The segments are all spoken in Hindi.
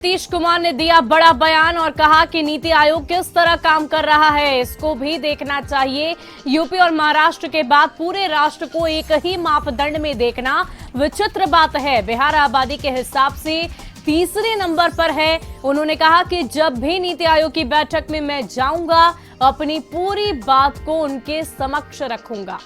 नीतीश कुमार ने दिया बड़ा बयान और कहा कि नीति आयोग किस तरह काम कर रहा है इसको भी देखना चाहिए। यूपी और महाराष्ट्र के बाद पूरे राष्ट्र को एक ही मापदंड में देखना विचित्र बात है। बिहार आबादी के हिसाब से तीसरे नंबर पर है। उन्होंने कहा कि जब भी नीति आयोग की बैठक में मैं जाऊंगा अपनी पूरी बात को उनके समक्ष रखूंगा।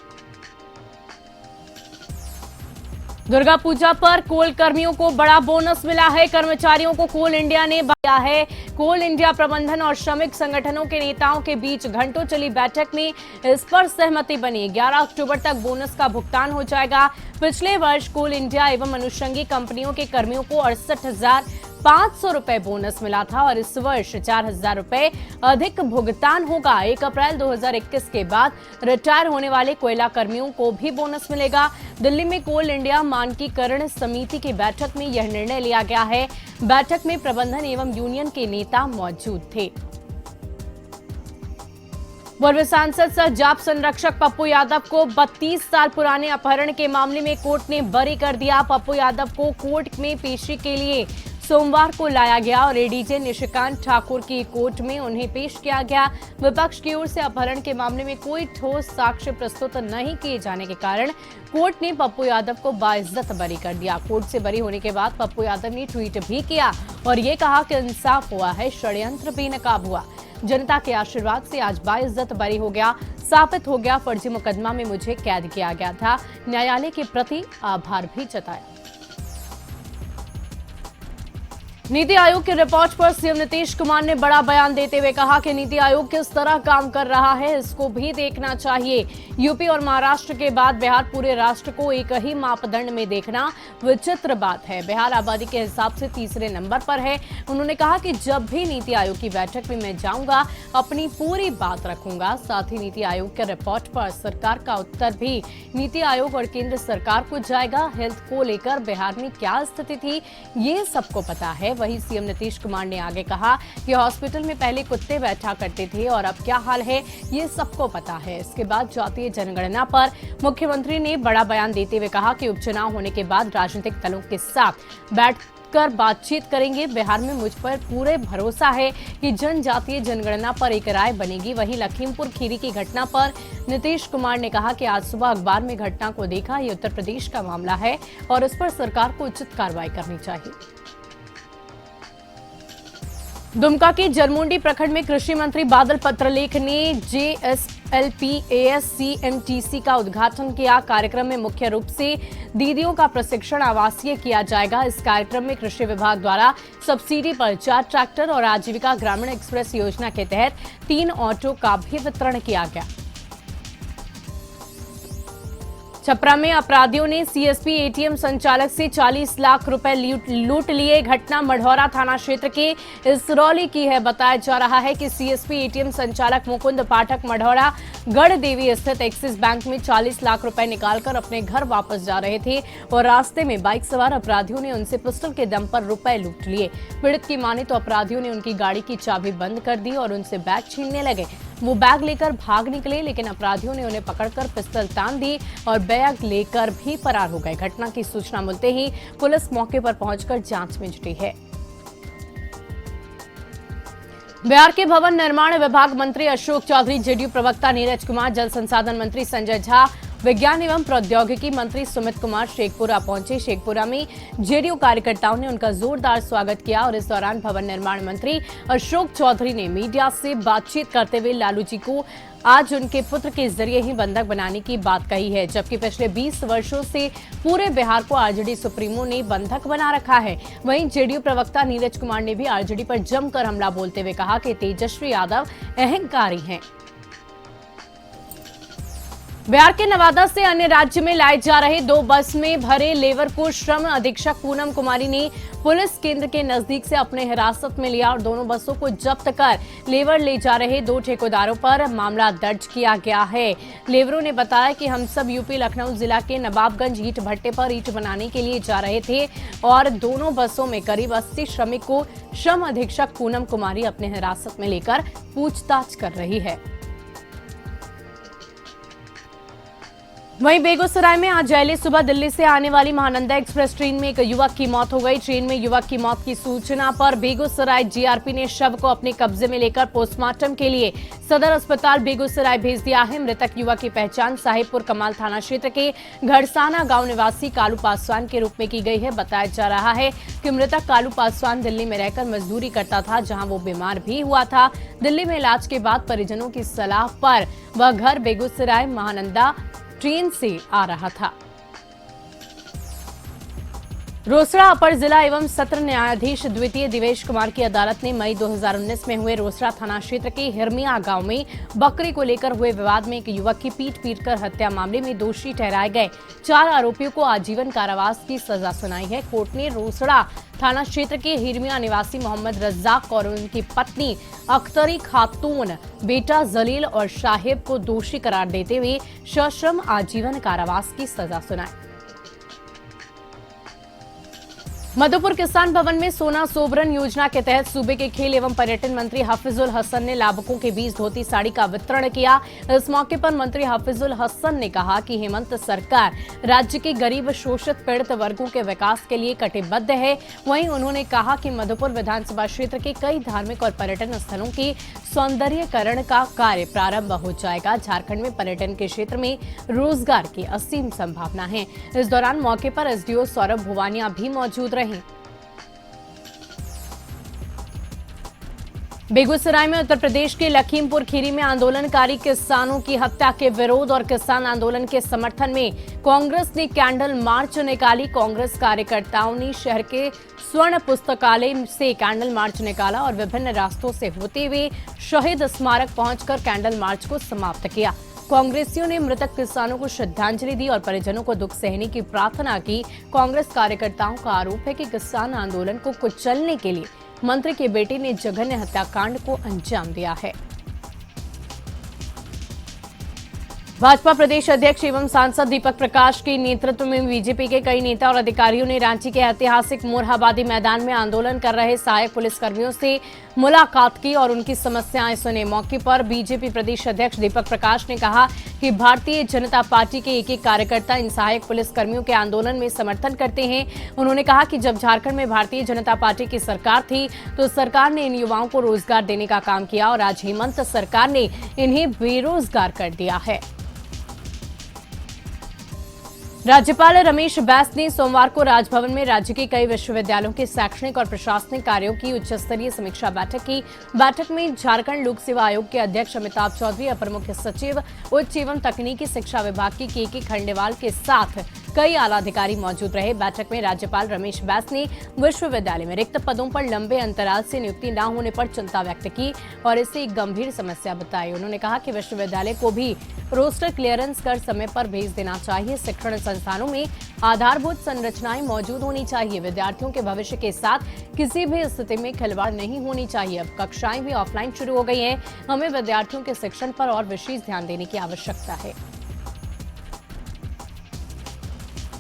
दुर्गा पूजा पर कोल कर्मियों को बड़ा बोनस मिला है। कर्मचारियों को कोल इंडिया ने बताया है। कोल इंडिया प्रबंधन और श्रमिक संगठनों के नेताओं के बीच घंटों चली बैठक में इस पर सहमति बनी। 11 अक्टूबर तक बोनस का भुगतान हो जाएगा। पिछले वर्ष कोल इंडिया एवं अनुषंगी कंपनियों के कर्मियों को 68,500 रुपए बोनस मिला था और इस वर्ष 4,000 रुपए अधिक भुगतान होगा। 1 अप्रैल 2021 के बाद रिटायर होने वाले कोयला कर्मियों को भी बोनस मिलेगा। दिल्ली में कोल इंडिया मानकीकरण समिति की बैठक में यह निर्णय लिया गया है। बैठक में प्रबंधन एवं यूनियन के नेता मौजूद थे। पूर्व सांसद सह जाप संरक्षक पप्पू यादव को 32 साल पुराने अपहरण के मामले में कोर्ट ने बरी कर दिया। पप्पू यादव को कोर्ट में पेशी के लिए सोमवार को लाया गया और एडीजे निशिकांत ठाकुर की कोर्ट में उन्हें पेश किया गया। विपक्ष की ओर से अपहरण के मामले में कोई ठोस साक्ष्य प्रस्तुत नहीं किए जाने के कारण कोर्ट ने पप्पू यादव को बाइज्जत बरी कर दिया। कोर्ट से बरी होने के बाद पप्पू यादव ने ट्वीट भी किया और ये कहा कि इंसाफ हुआ है, षड्यंत्र बेनकाब हुआ। जनता के आशीर्वाद से आज बाइज्जत बरी हो गया। साबित हो गया फर्जी मुकदमा में मुझे कैद किया गया था। न्यायालय के प्रति आभार भी जताया। नीति आयोग की रिपोर्ट पर सीएम नीतीश कुमार ने बड़ा बयान देते हुए कहा कि नीति आयोग किस तरह काम कर रहा है इसको भी देखना चाहिए। यूपी और महाराष्ट्र के बाद बिहार पूरे राष्ट्र को एक ही मापदंड में देखना विचित्र बात है। बिहार आबादी के हिसाब से तीसरे नंबर पर है। उन्होंने कहा कि जब भी नीति आयोग की बैठक में मैं जाऊंगा अपनी पूरी बात रखूंगा। साथ ही नीति आयोग के रिपोर्ट पर सरकार का उत्तर भी नीति आयोग और केंद्र सरकार को जाएगा। हेल्थ को लेकर बिहार में क्या स्थिति थी ये सबको पता है। वहीं सीएम नीतीश कुमार ने आगे कहा कि हॉस्पिटल में पहले कुत्ते बैठा करते थे और अब क्या हाल है ये सबको पता है। इसके बाद जातीय जनगणना पर मुख्यमंत्री ने बड़ा बयान देते हुए कहा कि उपचुनाव होने के बाद राजनीतिक दलों के साथ बैठकर बातचीत करेंगे। बिहार में मुझ पर पूरे भरोसा है कि जनजातीय जनगणना पर एक राय बनेगी। वहीं लखीमपुर खीरी की घटना पर नीतीश कुमार ने कहा कि आज सुबह अखबार में घटना को देखा। ये उत्तर प्रदेश का मामला है और इस पर सरकार को उचित कार्रवाई करनी चाहिए। दुमका के जरमुंडी प्रखंड में कृषि मंत्री बादल पत्रलेख ने JSLPASCMTC का उद्घाटन किया। कार्यक्रम में मुख्य रूप से दीदियों का प्रशिक्षण आवासीय किया जाएगा। इस कार्यक्रम में कृषि विभाग द्वारा सब्सिडी पर 4 ट्रैक्टर और आजीविका ग्रामीण एक्सप्रेस योजना के तहत 3 ऑटो का भी वितरण किया गया। छपरा में अपराधियों ने सीएसपी एटीएम संचालक से 40 लाख रुपए लूट लिए। घटना मढ़ौरा थाना क्षेत्र के इसरौली की है। बताया जा रहा है कि सीएसपी एटीएम संचालक मुकुंद पाठक मढ़ौरा गढ़ देवी स्थित एक्सिस बैंक में 40 लाख रुपए निकालकर अपने घर वापस जा रहे थे और रास्ते में बाइक सवार अपराधियों ने उनसे पिस्टल के दम पर रुपए लूट लिए। पीड़ित की माने तो अपराधियों ने उनकी गाड़ी की चाबी बंद कर दी और उनसे बैग छीनने लगे। वो बैग लेकर भाग निकले लेकिन अपराधियों ने उन्हें पकड़कर पिस्टल तान दी और बैग लेकर भी फरार हो गए। घटना की सूचना मिलते ही पुलिस मौके पर पहुंचकर जांच में जुटी है। बिहार के भवन निर्माण विभाग मंत्री अशोक चौधरी, जेडीयू प्रवक्ता नीरज कुमार, जल संसाधन मंत्री संजय झा, विज्ञान एवं प्रौद्योगिकी मंत्री सुमित कुमार शेखपुरा पहुंचे। शेखपुरा में जेडीयू कार्यकर्ताओं ने उनका जोरदार स्वागत किया और इस दौरान भवन निर्माण मंत्री अशोक चौधरी ने मीडिया से बातचीत करते हुए लालू जी को आज उनके पुत्र के जरिए ही बंधक बनाने की बात कही है। जबकि पिछले 20 वर्षों से पूरे बिहार को आरजेडी सुप्रीमो ने बंधक बना रखा है। वहीं जेडीयू प्रवक्ता नीरज कुमार ने भी आरजेडी पर जमकर हमला बोलते हुए कहा कि तेजस्वी यादव अहंकारी हैं। बिहार के नवादा से अन्य राज्य में लाए जा रहे 2 बस में भरे लेबर को श्रम अधीक्षक पूनम कुमारी ने पुलिस केंद्र के नजदीक से अपने हिरासत में लिया और दोनों बसों को जब्त कर लेबर ले जा रहे 2 ठेकेदारों पर मामला दर्ज किया गया है। लेबरों ने बताया कि हम सब यूपी लखनऊ जिला के नवाबगंज ईंट भट्टे पर ईंट बनाने के लिए जा रहे थे और दोनों बसों में करीब 80 श्रमिक को श्रम अधीक्षक पूनम कुमारी अपने हिरासत में लेकर पूछताछ कर रही है। वहीं बेगूसराय में आज जयली सुबह दिल्ली से आने वाली महानंदा एक्सप्रेस ट्रेन में एक युवक की मौत हो गई। ट्रेन में युवक की मौत की सूचना पर बेगूसराय जीआरपी ने शव को अपने कब्जे में लेकर पोस्टमार्टम के लिए सदर अस्पताल बेगूसराय भेज दिया है। मृतक युवक की पहचान साहिबपुर कमाल थाना क्षेत्र के घड़साना गांव निवासी कालू पासवान के रूप में की गई है। बताया जा रहा है कि मृतक कालू पासवान दिल्ली में रहकर मजदूरी करता था, जहां वो बीमार भी हुआ था। दिल्ली में इलाज के बाद परिजनों की सलाह पर वह घर बेगूसराय महानंदा ट्रेन से आ रहा था। रोसड़ा अपर जिला एवं सत्र न्यायाधीश द्वितीय दिवेश कुमार की अदालत ने मई 2019 में हुए रोसड़ा थाना क्षेत्र के हिरमिया गांव में बकरी को लेकर हुए विवाद में एक युवक की पीटकर हत्या मामले में दोषी ठहराए गए 4 आरोपियों को आजीवन कारावास की सजा सुनाई है। कोर्ट ने रोसड़ा थाना क्षेत्र के हिरमिया निवासी मोहम्मद रज्जाक और उनकी पत्नी अख्तरी खातून, बेटा जलील और शाहिब को दोषी करार देते हुए सश्रम आजीवन कारावास की सजा सुनाई। मधुपुर किसान भवन में सोना सोबरन योजना के तहत सूबे के खेल एवं पर्यटन मंत्री हफीजुल हसन ने लाभुकों के बीच धोती साड़ी का वितरण किया। इस मौके पर मंत्री हफीजुल हसन ने कहा कि हेमंत सरकार राज्य के गरीब शोषित पीड़ित वर्गों के विकास के लिए कटिबद्ध है। वहीं उन्होंने कहा कि मधुपुर विधानसभा क्षेत्र के कई धार्मिक और पर्यटन स्थलों के सौंदर्यीकरण का कार्य प्रारंभ हो जाएगा। झारखंड में पर्यटन के क्षेत्र में रोजगार की असीम संभावना है। इस दौरान मौके पर एसडीओ सौरभ भुवानिया भी मौजूद रहे। बेगूसराय में उत्तर प्रदेश के लखीमपुर खीरी में आंदोलनकारी किसानों की हत्या के विरोध और किसान आंदोलन के समर्थन में कांग्रेस ने कैंडल मार्च निकाली। कांग्रेस कार्यकर्ताओं ने शहर के स्वर्ण पुस्तकालय से कैंडल मार्च निकाला और विभिन्न रास्तों से होते हुए शहीद स्मारक पहुंचकर कैंडल मार्च को समाप्त किया। कांग्रेसियों ने मृतक किसानों को श्रद्धांजलि दी और परिजनों को दुख सहने की प्रार्थना की। कांग्रेस कार्यकर्ताओं का आरोप है कि किसान आंदोलन को कुचलने के लिए मंत्री के बेटे ने जघन्य हत्याकांड को अंजाम दिया है। भाजपा प्रदेश अध्यक्ष एवं सांसद दीपक प्रकाश के नेतृत्व में बीजेपी के कई नेता और अधिकारियों ने रांची के ऐतिहासिक मोरहाबादी मैदान में आंदोलन कर रहे सहायक पुलिसकर्मियों से मुलाकात की और उनकी समस्याएं सुने। मौके पर बीजेपी प्रदेश अध्यक्ष दीपक प्रकाश ने कहा कि भारतीय जनता पार्टी के एक कार्यकर्ता इन सहायक पुलिसकर्मियों के आंदोलन में समर्थन करते हैं। उन्होंने कहा कि जब झारखंड में भारतीय जनता पार्टी की सरकार थी तो सरकार ने इन युवाओं को रोजगार देने का काम किया और आज हेमंत सरकार ने इन्हें बेरोजगार कर दिया है। राज्यपाल रमेश बैस ने सोमवार को राजभवन में राज्य के कई विश्वविद्यालयों के शैक्षणिक और प्रशासनिक कार्यों की उच्च स्तरीय समीक्षा बैठक की। बैठक में झारखंड लोक सेवा आयोग के अध्यक्ष अमिताभ चौधरी, अपर मुख्य सचिव उच्च एवं तकनीकी शिक्षा विभाग की के खंडेवाल के साथ कई आला अधिकारी मौजूद रहे। बैठक में राज्यपाल रमेश बैस ने विश्वविद्यालय में रिक्त पदों पर लंबे अंतराल से नियुक्ति न होने पर चिंता व्यक्त की और इसे एक गंभीर समस्या बताई। उन्होंने कहा कि विश्वविद्यालय को भी रोस्टर क्लियरेंस कर समय पर भेज देना चाहिए। शिक्षण संस्थानों में आधारभूत संरचनाएं मौजूद होनी चाहिए। विद्यार्थियों के भविष्य के साथ किसी भी स्थिति में खिलवाड़ नहीं होनी चाहिए। अब कक्षाएं भी ऑफलाइन शुरू हो गई हैं। हमें विद्यार्थियों के शिक्षण पर और विशेष ध्यान देने की आवश्यकता है।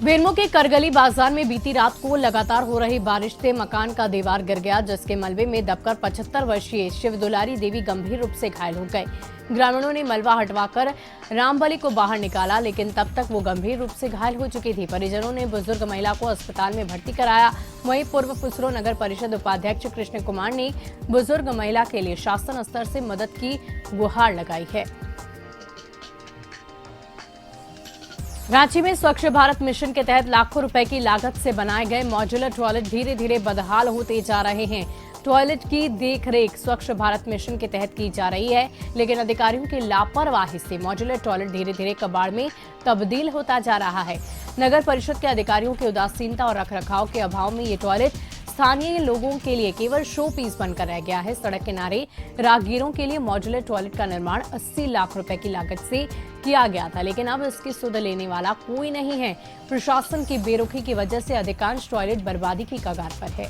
बेरमो के करगली बाजार में बीती रात को लगातार हो रही बारिश से मकान का दीवार गिर गया, जिसके मलबे में दबकर 75 वर्षीय शिवदुलारी देवी गंभीर रूप से घायल हो गए। ग्रामीणों ने मलबा हटवाकर रामबली को बाहर निकाला, लेकिन तब तक वो गंभीर रूप से घायल हो चुकी थी। परिजनों ने बुजुर्ग महिला को अस्पताल में भर्ती कराया। वहीं पूर्व फुसरो नगर परिषद उपाध्यक्ष कृष्ण कुमार ने बुजुर्ग महिला के लिए शासन स्तर से मदद की गुहार लगाई है। रांची में स्वच्छ भारत मिशन के तहत लाखों रुपए की लागत से बनाए गए मॉड्यूलर टॉयलेट धीरे धीरे बदहाल होते जा रहे हैं। टॉयलेट की देखरेख स्वच्छ भारत मिशन के तहत की जा रही है, लेकिन अधिकारियों की लापरवाही से मॉड्यूलर टॉयलेट धीरे धीरे कबाड़ में तब्दील होता जा रहा है। नगर परिषद के अधिकारियों की उदासीनता और रखरखाव के अभाव में ये टॉयलेट स्थानीय लोगों के लिए केवल शो पीस बनकर रह गया है। सड़क किनारे राहगीरों के लिए मॉड्यूलर टॉयलेट का निर्माण 80 लाख रुपए की लागत से किया गया था, लेकिन अब इसकी सुध लेने वाला कोई नहीं है। प्रशासन की बेरुखी की वजह से अधिकांश टॉयलेट बर्बादी की कगार पर है।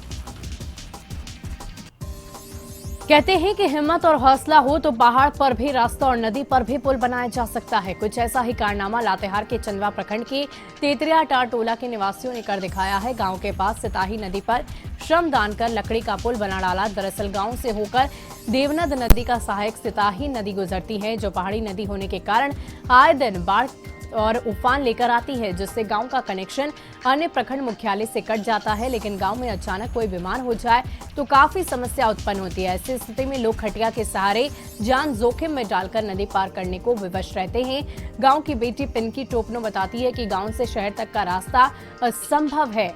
कहते हैं कि हिम्मत और हौसला हो तो पहाड़ पर भी रास्ता और नदी पर भी पुल बनाया जा सकता है। कुछ ऐसा ही कारनामा लातेहार के चंदवा प्रखंड के तेतरिया टार टोला के निवासियों ने कर दिखाया है। गांव के पास सिताही नदी पर श्रमदान कर लकड़ी का पुल बना डाला। दरअसल गांव से होकर देवनद नदी का सहायक सिताही नदी गुजरती है, जो पहाड़ी नदी होने के कारण आए दिन बाढ़ और उफान लेकर आती है, जिससे गांव का कनेक्शन अन्य प्रखंड मुख्यालय से कट जाता है। लेकिन गांव में अचानक कोई बीमार हो जाए तो काफी समस्या उत्पन्न होती है। ऐसी स्थिति में लोग खटिया के सहारे जान जोखिम में डालकर नदी पार करने को विवश रहते हैं। गांव की बेटी पिंकी टोपनो बताती है कि गांव से शहर तक का रास्ता असंभव है।